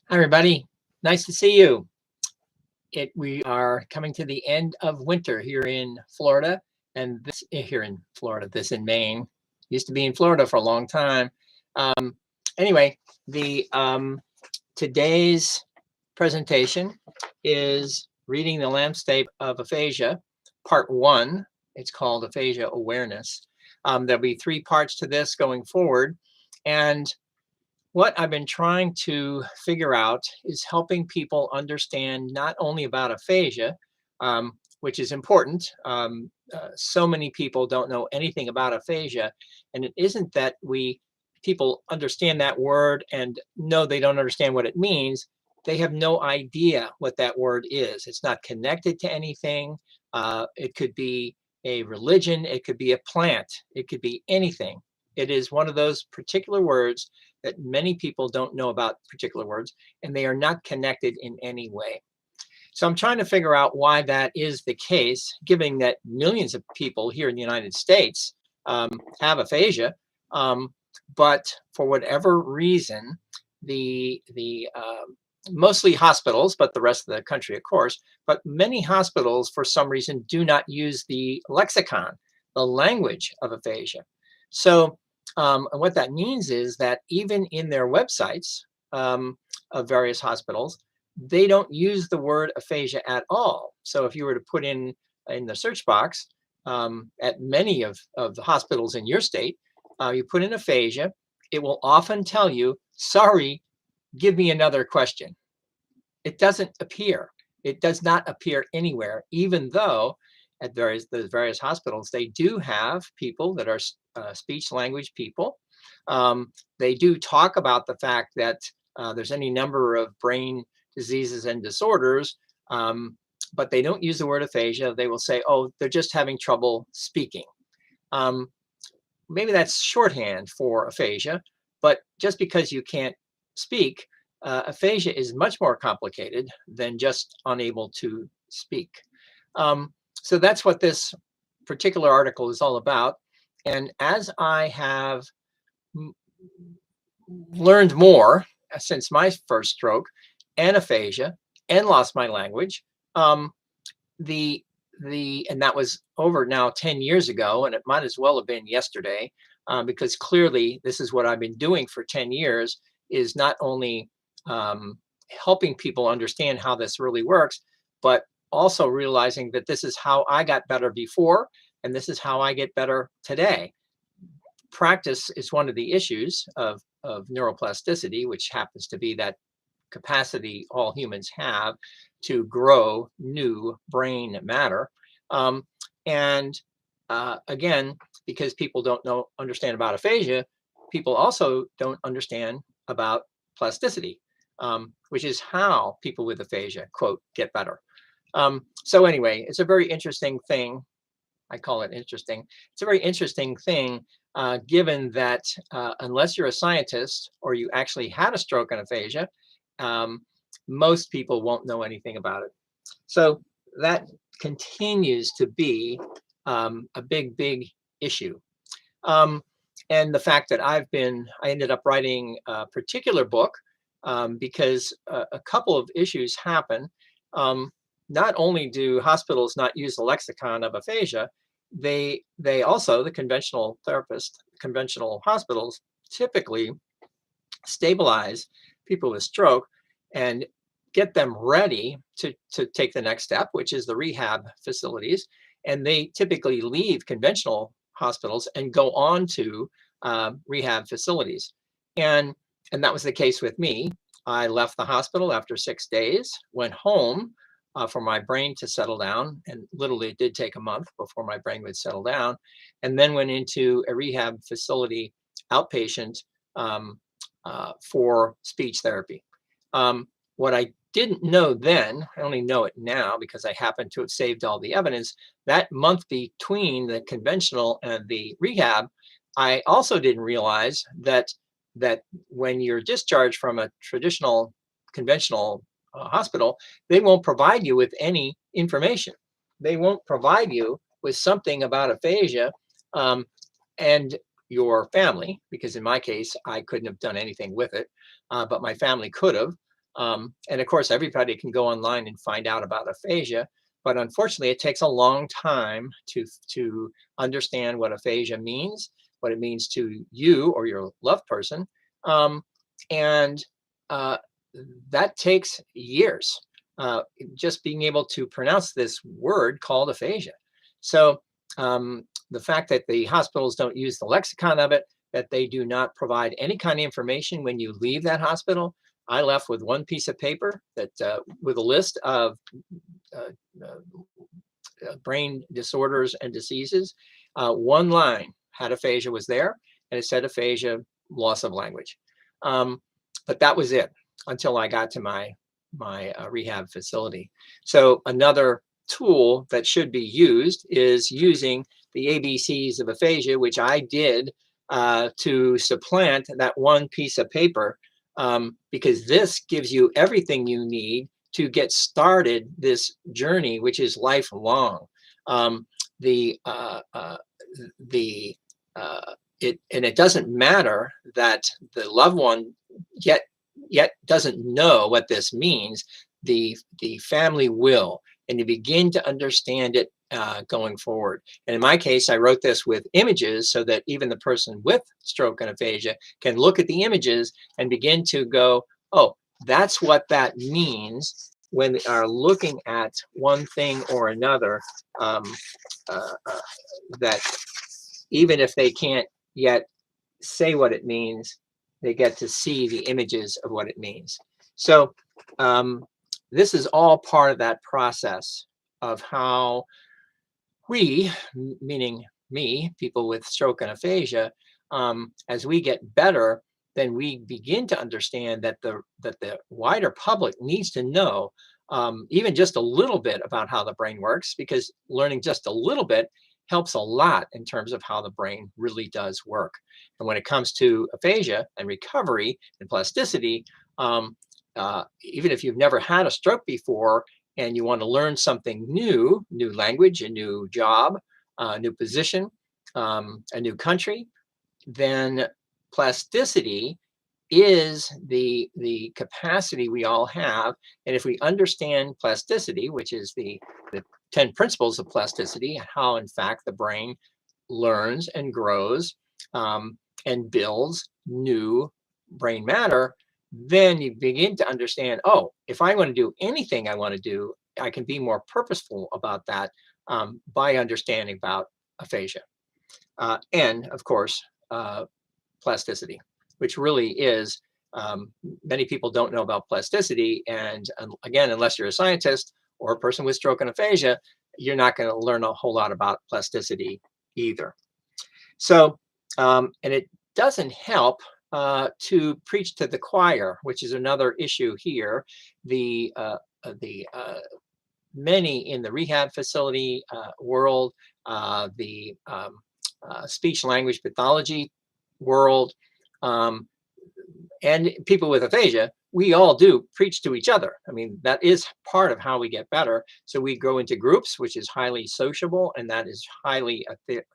Hi, everybody. Nice to see you. We are coming to the end of winter here in Florida, and this in Maine. Used to be in Florida for a long time. Anyway, the today's presentation is reading the Landscape of Aphasia, Part 1. It's called Aphasia Awareness. There'll be 3 parts to this going forward, and what I've been trying to figure out is helping people understand not only about aphasia, which is important. So many people don't know anything about aphasia, and it isn't that people understand that word and know they don't understand what it means. They have no idea what that word is. It's not connected to anything. It could be a religion. It could be a plant. It could be anything. It is one of those particular words that many people don't know about particular words, and they are not connected in any way. So I'm trying to figure out why that is the case, given that millions of people here in the United States have aphasia, but for whatever reason, the mostly hospitals, but the rest of the country, of course, but many hospitals, for some reason, do not use the lexicon, the language of aphasia. So and what that means is that even in their websites of various hospitals, they don't use the word aphasia at all. So if you were to put in the search box at many of the hospitals in your state, you put in aphasia, it will often tell you, sorry, give me another question. It doesn't appear. It does not appear anywhere, even though at the various hospitals, they do have people that are speech language people. They do talk about the fact that there's any number of brain diseases and disorders, but they don't use the word aphasia. They will say, oh, they're just having trouble speaking. Maybe that's shorthand for aphasia, but just because you can't speak, aphasia is much more complicated than just unable to speak. So that's what this particular article is all about. And as I have learned more since my first stroke and aphasia and lost my language, and that was over now 10 years ago, and it might as well have been yesterday, because clearly this is what I've been doing for 10 years, is not only helping people understand how this really works, but also realizing that this is how I got better before, and this is how I get better today. Practice is one of the issues of neuroplasticity, which happens to be that capacity all humans have to grow new brain matter. And again, because people don't understand about aphasia, people also don't understand about plasticity, which is how people with aphasia, quote, get better. So anyway, it's a very interesting thing. I call it interesting. It's a very interesting thing, given that unless you're a scientist or you actually had a stroke and aphasia, most people won't know anything about it. So that continues to be a big issue. And the fact that I ended up writing a particular book because a couple of issues happen. Not only do hospitals not use the lexicon of aphasia, they also, the conventional hospitals typically stabilize people with stroke and get them ready to take the next step, which is the rehab facilities. And they typically leave conventional hospitals and go on to rehab facilities. And that was the case with me. I left the hospital after 6 days, went home for my brain to settle down. And literally it did take a month before my brain would settle down. And then went into a rehab facility outpatient for speech therapy. What I didn't know then, I only know it now because I happen to have saved all the evidence, that month between the conventional and the rehab, I also didn't realize that when you're discharged from a traditional conventional hospital, they won't provide you with any information. They won't provide you with something about aphasia and your family, because in my case, I couldn't have done anything with it, but my family could have. And of course, everybody can go online and find out about aphasia, but unfortunately, it takes a long time to understand what aphasia means, what it means to you or your loved person, and uh, that takes years. Just being able to pronounce this word called aphasia. So the fact that the hospitals don't use the lexicon of it, that they do not provide any kind of information when you leave that hospital. I left with one piece of paper that with a list of uh, brain disorders and diseases. One line had aphasia was there, and it said aphasia, loss of language. But that was it until I got to my rehab facility. So another tool that should be used is using the ABCs of aphasia, which I did to supplant that one piece of paper, because this gives you everything you need to get started this journey, which is lifelong. The it doesn't matter that the loved one yet doesn't know what this means. The family will, and you begin to understand it going forward. And in my case, I wrote this with images so that even the person with stroke and aphasia can look at the images and begin to go, oh, that's what that means when they are looking at one thing or another, that even if they can't yet say what it means, they get to see the images of what it means. So this is all part of that process of how we, meaning me, people with stroke and aphasia, as we get better, then we begin to understand that the wider public needs to know even just a little bit about how the brain works, because learning just a little bit helps a lot in terms of how the brain really does work. And when it comes to aphasia and recovery and plasticity, even if you've never had a stroke before and you want to learn something new language, a new job, a new position, a new country, then plasticity is the capacity we all have. And if we understand plasticity, which is the 10 principles of plasticity, how in fact the brain learns and grows and builds new brain matter, then you begin to understand, oh, if I want to do anything I want to do, I can be more purposeful about that by understanding about aphasia. And of course, plasticity, which really is, many people don't know about plasticity. And again, unless you're a scientist or a person with stroke and aphasia, you're not going to learn a whole lot about plasticity either. So, and it doesn't help to preach to the choir, which is another issue here. The many in the rehab facility world, the speech language pathology world, and people with aphasia, we all do preach to each other. I mean, that is part of how we get better. So we go into groups, which is highly sociable, and that is highly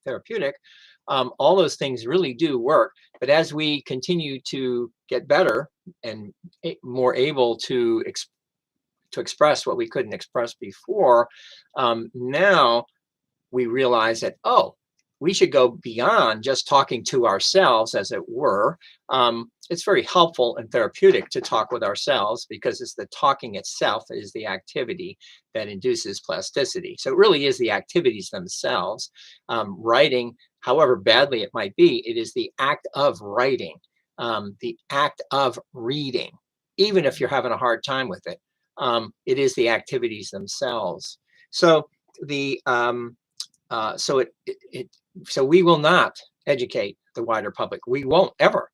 therapeutic. All those things really do work. But as we continue to get better and more able to express what we couldn't express before, now we realize that, oh, we should go beyond just talking to ourselves, as it were. It's very helpful and therapeutic to talk with ourselves, because it's the talking itself that is the activity that induces plasticity. So it really is the activities themselves. Writing, however badly it might be, it is the act of writing, the act of reading, even if you're having a hard time with it. It is the activities themselves. So the so we will not educate the wider public. We won't ever.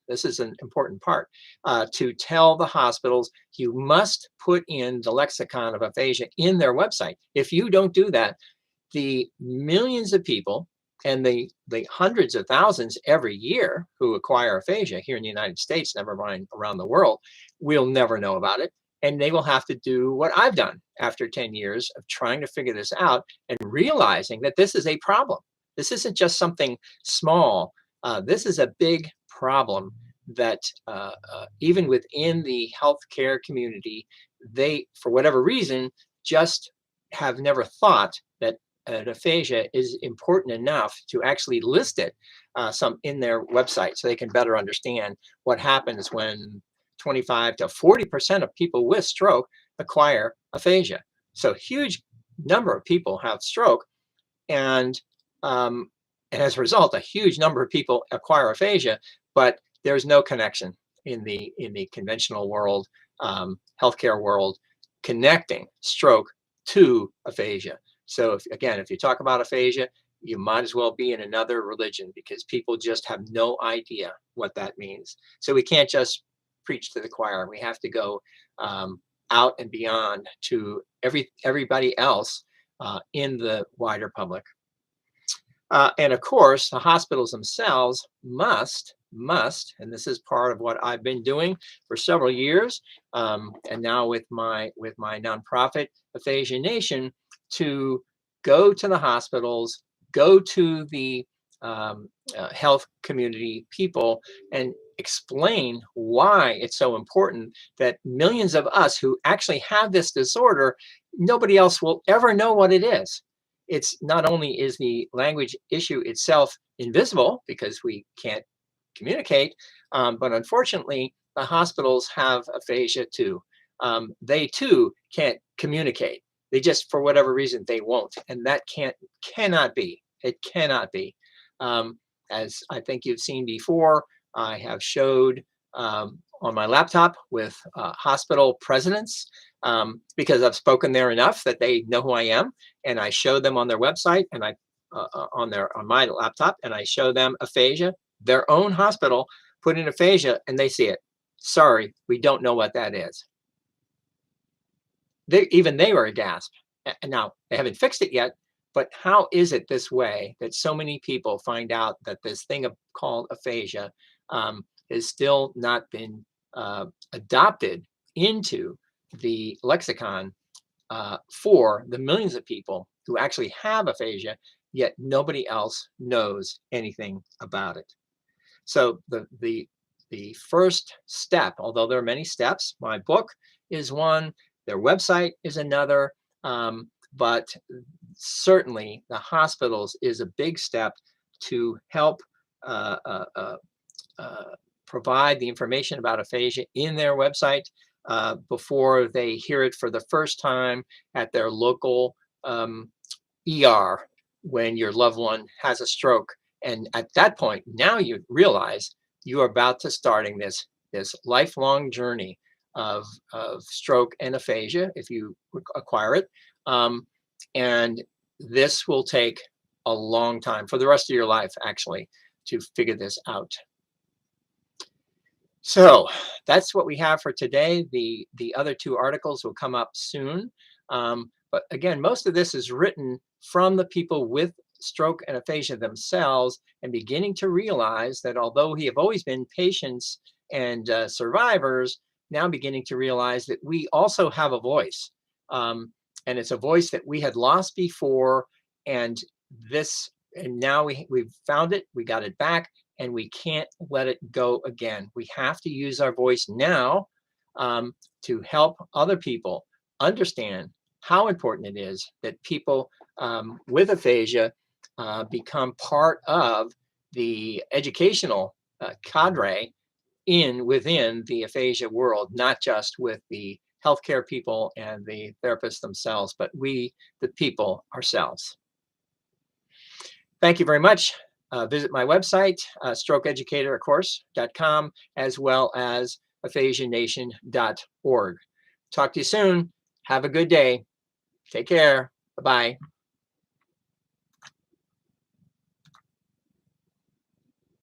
This is an important part, to tell the hospitals, you must put in the lexicon of aphasia in their website. If you don't do that, the millions of people and the hundreds of thousands every year who acquire aphasia here in the United States, never mind around the world, will never know about it. And they will have to do what I've done after 10 years of trying to figure this out and realizing that this is a problem. This isn't just something small. This is a big problem that even within the healthcare community, they, for whatever reason, just have never thought that an aphasia is important enough to actually list it some in their website so they can better understand what happens when 25 to 40% of people with stroke acquire aphasia. So huge number of people have stroke, and as a result, a huge number of people acquire aphasia, but there's no connection in the conventional world, healthcare world, connecting stroke to aphasia. So if you talk about aphasia, you might as well be in another religion, because people just have no idea what that means. So we can't just preach to the choir. We have to go out and beyond to everybody else in the wider public. And of course, the hospitals themselves must, and this is part of what I've been doing for several years, and now with my nonprofit, Aphasia Nation, to go to the hospitals, go to the health community people, and explain why it's so important that millions of us who actually have this disorder, nobody else will ever know what it is. It's not only is the language issue itself invisible because we can't communicate, but unfortunately, the hospitals have aphasia too. They too can't communicate. They just, for whatever reason, they won't, and that cannot be. It cannot be. As I think you've seen before, I have showed on my laptop with hospital presidents, because I've spoken there enough that they know who I am, and I show them on their website, and I on my laptop, and I show them aphasia. Their own hospital put in aphasia, and they see it. Sorry, we don't know what that is. Even they were aghast. And now they haven't fixed it yet, but how is it this way that so many people find out that this thing called aphasia has still not been adopted into the lexicon for the millions of people who actually have aphasia, yet nobody else knows anything about it. So the first step, although there are many steps, my book is one, their website is another, but certainly the hospitals is a big step to help provide the information about aphasia in their website before they hear it for the first time at their local ER when your loved one has a stroke. And at that point, now you realize you are about to starting this lifelong journey of stroke and aphasia if you acquire it. And this will take a long time, for the rest of your life, actually, to figure this out. So that's what we have for today. The other two articles will come up soon. But again, most of this is written from the people with stroke and aphasia themselves, and beginning to realize that although we have always been patients and survivors, now beginning to realize that we also have a voice. And it's a voice that we had lost before, and now we've found it, we got it back, and we can't let it go again. We have to use our voice now to help other people understand how important it is that people with aphasia become part of the educational cadre within the aphasia world, not just with the healthcare people and the therapists themselves, but we, the people ourselves. Thank you very much. Visit my website, strokeeducator.com, as well as aphasianation.org. Talk to you soon. Have a good day. Take care. Bye-bye.